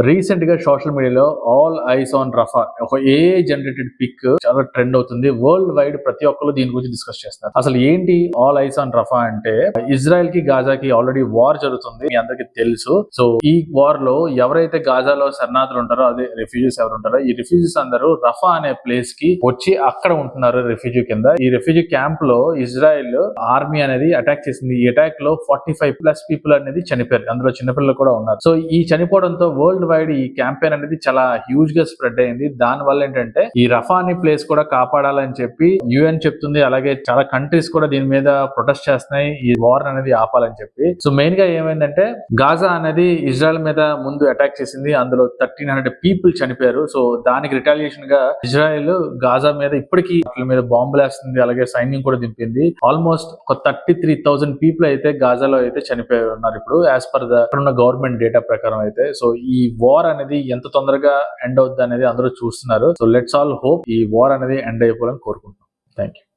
Recent గా social మీడియాలో all eyes on రఫా ఒక ఏఐ జనరేటెడ్ పిక్ చాలా ట్రెండ్ అవుతుంది. వరల్డ్ వైడ్ ప్రతి ఒక్కరు దీని గురించి డిస్కస్ చేస్తున్నారు. అసలు ఏంటి ఆల్ ఐస్ ఆన్ రఫా అంటే, ఇజ్రాయెల్ కి గాజాకి ఆల్రెడీ వార్ జరుగుతుంది, మీ అందరికి తెలుసు. సో ఈ వార్ లో ఎవరైతే గాజాలో శరణార్థులు ఉంటారో, అదే రిఫ్యూజీస్ ఎవరు ఉంటారో, ఈ రిఫ్యూజీస్ అందరూ రఫా అనే ప్లేస్ కి వచ్చి అక్కడ ఉంటున్నారు రిఫ్యూజీ కింద. ఈ రిఫ్యూజీ క్యాంప్ లో ఇజ్రాయెల్ ఆర్మీ అనేది అటాక్ చేసింది. ఈ అటాక్ లో 45+ పీపుల్ అనేది చనిపోయారు, అందులో చిన్నపిల్లలు కూడా ఉన్నారు. సో ఈ చనిపోవడంతో వరల్డ్ వైడ్ ఈ క్యాంపెయిన్ అనేది చాలా హ్యూజ్ గా స్ప్రెడ్ అయింది. దాని వల్ల ఏంటంటే ఈ రఫా అనే ప్లేస్ కూడా కాపాడాలని చెప్పి యుఎన్ చెప్తుంది. అలాగే చాలా కంట్రీస్ కూడా దీని మీద ప్రొటెస్ట్ చేస్తున్నాయి, ఈ వార్ అనేది ఆపాలని చెప్పి. సో మెయిన్ గా ఏమైందంటే, గాజా అనేది ఇజ్రాయెల్ మీద ముందు అటాక్ చేసింది, అందులో 1300 పీపుల్ చనిపోయారు. సో దానికి రిటాలియేషన్ గా ఇజ్రాయెల్ గాజా మీద ఇప్పటికీ వాటి మీద బాంబులు వేస్తుంది, అలాగే సైన్యం కూడా దింపింది. ఆల్మోస్ట్ ఒక 33,000 పీపుల్ అయితే గాజాలో అయితే చనిపోయి ఉన్నారు ఇప్పుడు, as per the government data ప్రకారం అయితే. సో ఈ వార్ అనేది ఎంత తొందరగా ఎండ్ అవుద్ది అనేది అందరూ చూస్తున్నారు. సో లెట్స్ ఆల్ హోప్ ఈ వార్ అనేది ఎండ్ అయిపోవాలని కోరుకుంటున్నాం. Thank you.